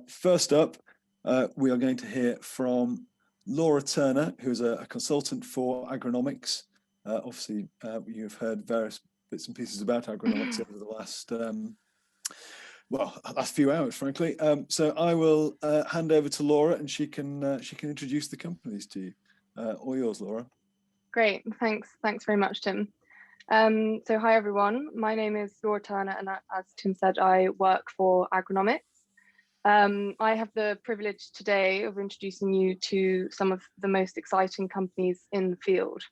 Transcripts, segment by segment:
First up, we are going to hear from Laura Turner, who's a consultant for agronomics. Obviously, you've heard various bits and pieces about agronomics over the last few hours, frankly. So I will hand over to Laura, and she can introduce the companies to you. All yours, Laura. Great, thanks very much, Tim. So hi everyone, my name is Laura Turner, and as Tim said, I work for agronomics. I have the privilege today of introducing you to some of the most exciting companies in the field.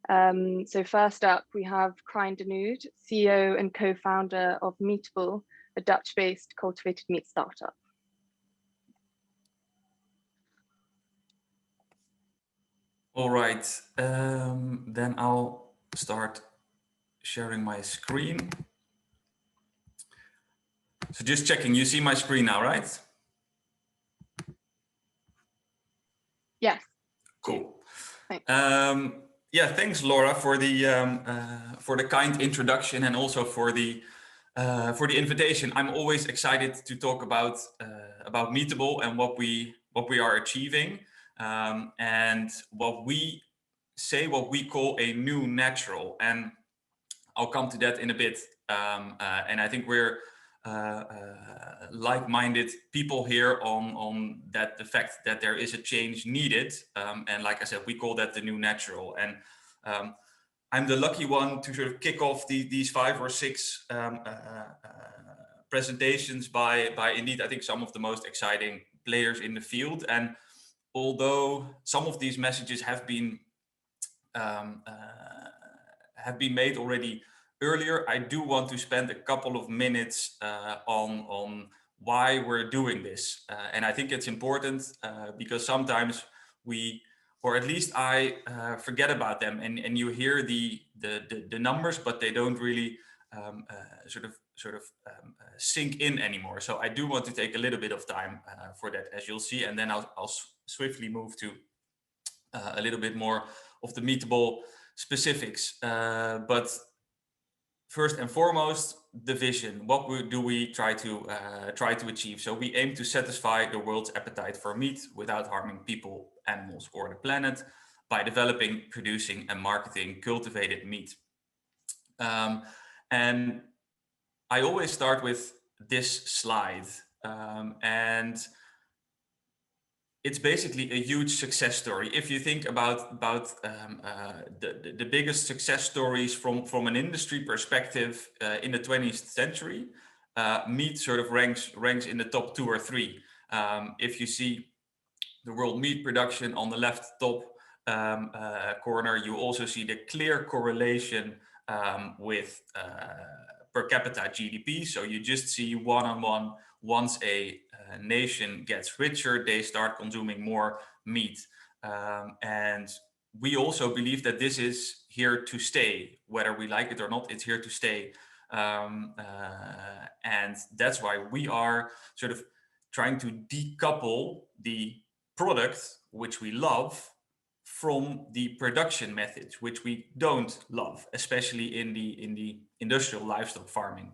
So first up, we have Krijn de Nood, CEO and co-founder of Meatable, a Dutch-based cultivated meat startup. All right, then I'll start sharing my screen. So just checking, you see my screen now, right? Yes. Cool. Thanks. Yeah, thanks, Laura, for the kind introduction and also for the invitation. I'm always excited to talk about Meatable and what we are achieving, and what we call a new natural. And I'll come to that in a bit. And I think we're like-minded people here on that, the fact that there is a change needed. And like I said, we call that the new natural. And I'm the lucky one to sort of kick off these 5 or 6 presentations by indeed, I think, some of the most exciting players in the field. And although some of these messages have been made already earlier, I do want to spend a couple of minutes on why we're doing this. And I think it's important because sometimes we, or at least I, forget about them, and you hear the numbers, but they don't really sort of sink in anymore. So I do want to take a little bit of time for that, as you'll see, and then I'll swiftly move to a little bit more of the Meatable specifics. But first and foremost, the vision. What do we try to achieve? So we aim to satisfy the world's appetite for meat without harming people, animals, or the planet by developing, producing, and marketing cultivated meat. And I always start with this slide, and it's basically a huge success story. If you think about the biggest success stories from an industry perspective in the 20th century, meat sort of ranks in the top 2 or 3. If you see the world meat production on the left top corner, you also see the clear correlation with per capita GDP. So you just see one-on-one. Once a nation gets richer, they start consuming more meat. And we also believe that this is here to stay, whether we like it or not, it's here to stay. And that's why we are sort of trying to decouple the product, which we love, from the production methods, which we don't love, especially in the industrial livestock farming.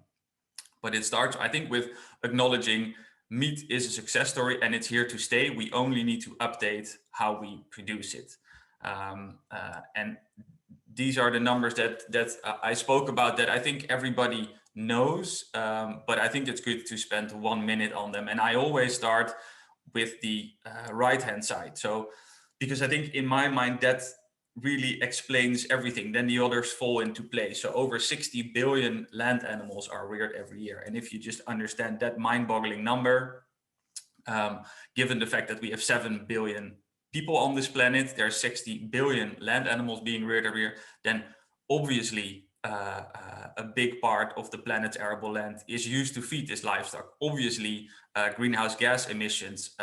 But it starts, I think, with acknowledging meat is a success story and it's here to stay. We only need to update how we produce it. And these are the numbers that I spoke about that I think everybody knows, but I think it's good to spend 1 minute on them. And I always start with the right-hand side. So, because I think in my mind, that really explains everything. Then the others fall into place. So over 60 billion land animals are reared every year. And if you just understand that mind-boggling number, given the fact that we have 7 billion people on this planet, there are 60 billion land animals being reared every year, then obviously a big part of the planet's arable land is used to feed this livestock. Obviously, greenhouse gas emissions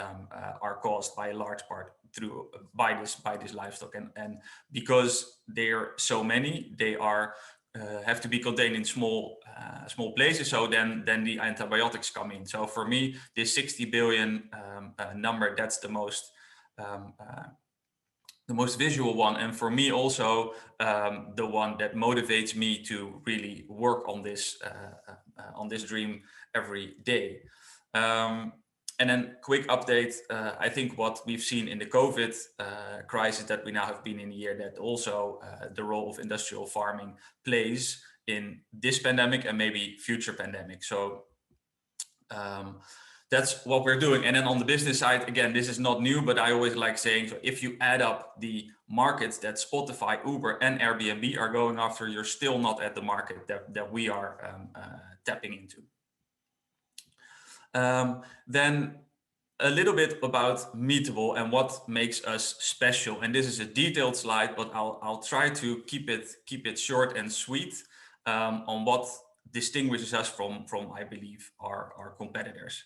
are caused by a large part by this livestock, and because they're so many, they are have to be contained in small places. So then the antibiotics come in. So for me, this 60 billion number, that's the most visual one, and for me also the one that motivates me to really work on this dream every day. And then quick update, I think what we've seen in the COVID crisis that we now have been in a year, that also the role of industrial farming plays in this pandemic and maybe future pandemics. So that's what we're doing. And then on the business side, again, this is not new, but I always like saying, so if you add up the markets that Spotify, Uber and Airbnb are going after, you're still not at the market that we are tapping into. Then a little bit about Meatable and what makes us special. And this is a detailed slide, but I'll try to keep it short and sweet on what distinguishes us from I believe our competitors.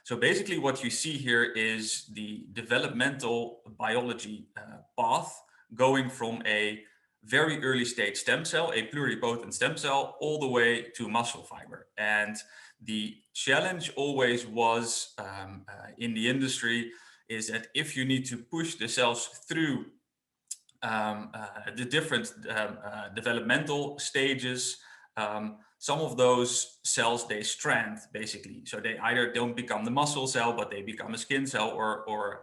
So basically what you see here is the developmental biology path going from a very early stage stem cell, a pluripotent stem cell, all the way to muscle fiber. And the challenge always was in the industry is that if you need to push the cells through the different developmental stages, some of those cells, they strand basically. So they either don't become the muscle cell, but they become a skin cell or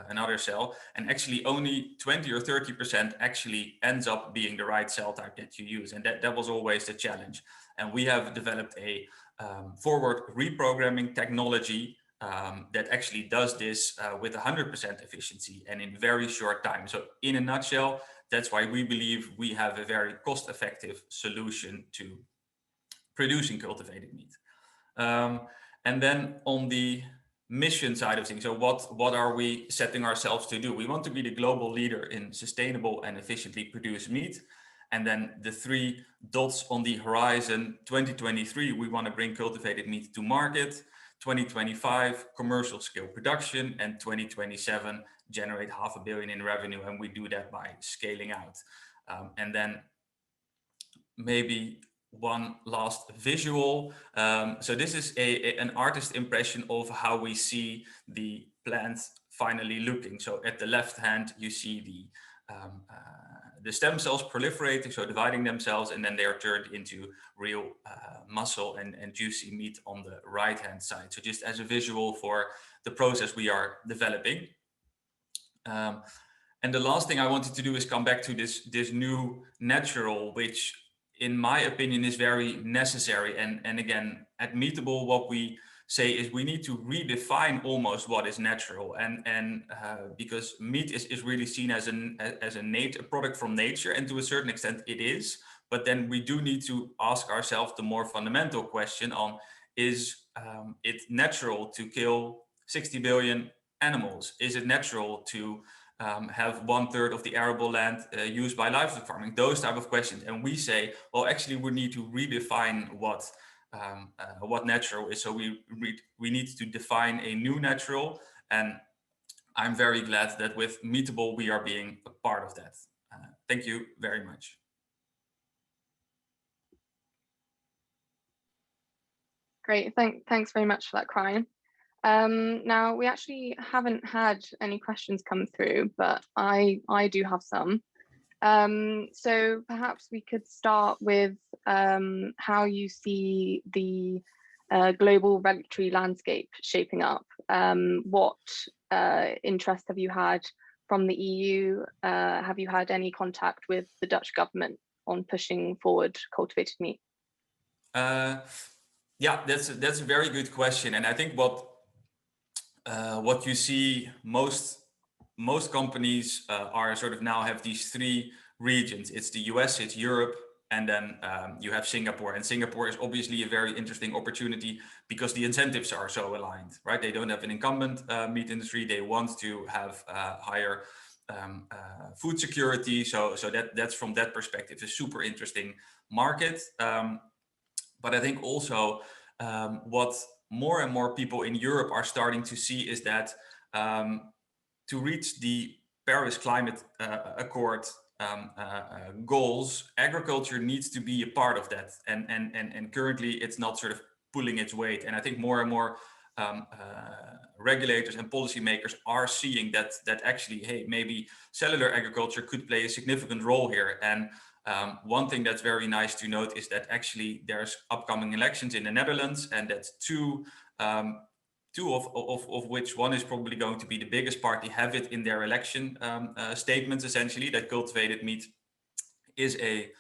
another cell. And actually only 20 or 30% actually ends up being the right cell type that you use. And that was always the challenge. And we have developed a forward reprogramming technology that actually does this with 100% efficiency and in very short time. So in a nutshell, that's why we believe we have a very cost-effective solution to producing cultivated meat. And then on the mission side of things, so what are we setting ourselves to do? We want to be the global leader in sustainable and efficiently produced meat. And then the 3 dots on the horizon, 2023, we want to bring cultivated meat to market. 2025, commercial scale production, and 2027, generate $500 million in revenue. And we do that by scaling out. And then maybe one last visual. So this is an artist impression of how we see the plant finally looking. So at the left hand, you see the stem cells proliferating, so dividing themselves, and then they are turned into real muscle and juicy meat on the right hand side. So just as a visual for the process we are developing. And the last thing I wanted to do is come back to this new natural, which in my opinion is very necessary. And again, at Meatable, what we say is we need to redefine almost what is natural, and because meat is really seen as a product from nature, and to a certain extent it is. But then we do need to ask ourselves the more fundamental question on, is it natural to kill 60 billion animals? Is it natural to have 1/3 of the arable land used by livestock farming? Those type of questions. And we say, well, actually we need to redefine what natural is. So we need to define a new natural, and I'm very glad that with Meatable we are being a part of that. Thank you very much. Great, thanks very much for that, Krijn. Now we actually haven't had any questions come through, but I do have some. So perhaps we could start with how you see the global regulatory landscape shaping up. What interest have you had from the EU? Have you had any contact with the Dutch government on pushing forward cultivated meat? Yeah, that's a very good question. And I think what you see most companies are sort of now have these 3 regions. It's the US, it's Europe, and then you have Singapore. And Singapore is obviously a very interesting opportunity because the incentives are so aligned, right? They don't have an incumbent meat industry. They want to have higher food security. So that's from that perspective a super interesting market. But I think also what more and more people in Europe are starting to see is that to reach the Paris Climate Accord goals, agriculture needs to be a part of that. And currently it's not sort of pulling its weight. And I think more and more regulators and policymakers are seeing that actually, hey, maybe cellular agriculture could play a significant role here. And one thing that's very nice to note is that actually there's upcoming elections in the Netherlands, and that two two of which one is probably going to be the biggest party, have it in their election statements, essentially, that cultivated meat is an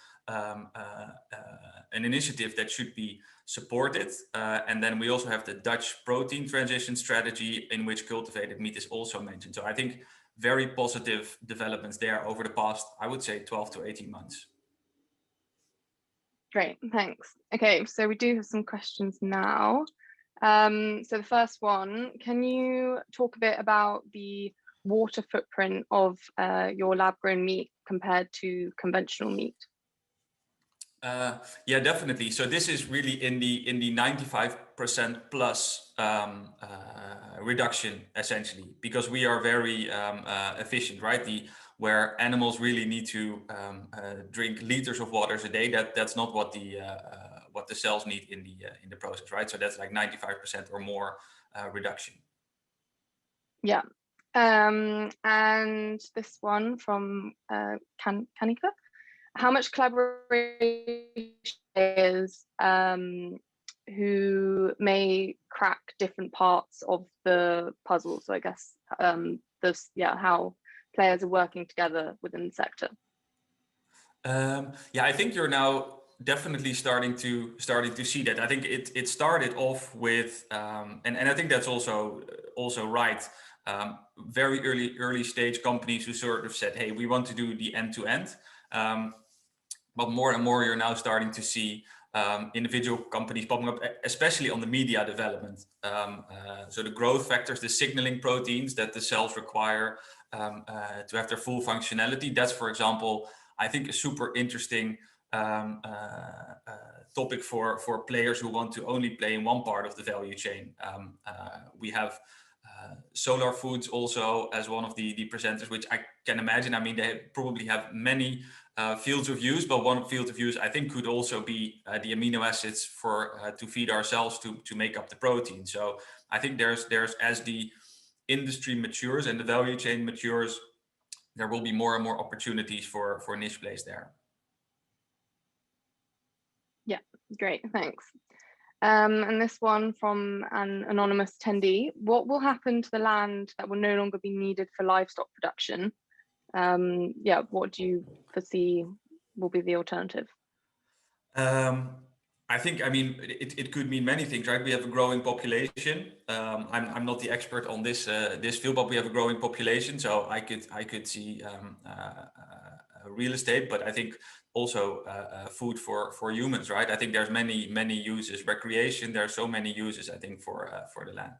initiative that should be supported. And then we also have the Dutch protein transition strategy, in which cultivated meat is also mentioned. So I think very positive developments there over the past, I would say, 12 to 18 months. Great, thanks. Okay, so we do have some questions now. So the first one, can you talk a bit about the water footprint of your lab-grown meat compared to conventional meat? Yeah, definitely. So this is really in the 95% plus reduction, essentially, because we are very efficient, right? Where animals really need to drink liters of waters a day. That's not what the cells need in the process, right? So that's like 95% or more reduction. Yeah. And this one from Kanika. How much collaboration is who may crack different parts of the puzzle? So I guess how players are working together within the sector. Yeah, I think you're now definitely starting to see that. I think it started off with and I think that's also right. Very early stage companies who sort of said, hey, we want to do the end-to-end. But more and more, you're now starting to see individual companies popping up, especially on the media development. So the growth factors, the signaling proteins that the cells require to have their full functionality. That's, for example, I think a super interesting topic for players who want to only play in one part of the value chain. We have Solar Foods also as one of the presenters, which I can imagine. I mean, they probably have many fields of use, but one field of use I think could also be the amino acids for to feed ourselves to make up the protein. So I think there's as the industry matures and the value chain matures, there will be more and more opportunities for niche plays there. Yeah, great, thanks. And this one from an anonymous attendee. What will happen to the land that will no longer be needed for livestock production? What do you foresee will be the alternative? I think, I mean, it could mean many things, right? We have a growing population. I'm not the expert on this field, but we have a growing population, so I could see real estate, but I think also food for humans, right? I think there's many uses. Recreation, there are so many uses, I think, for the land.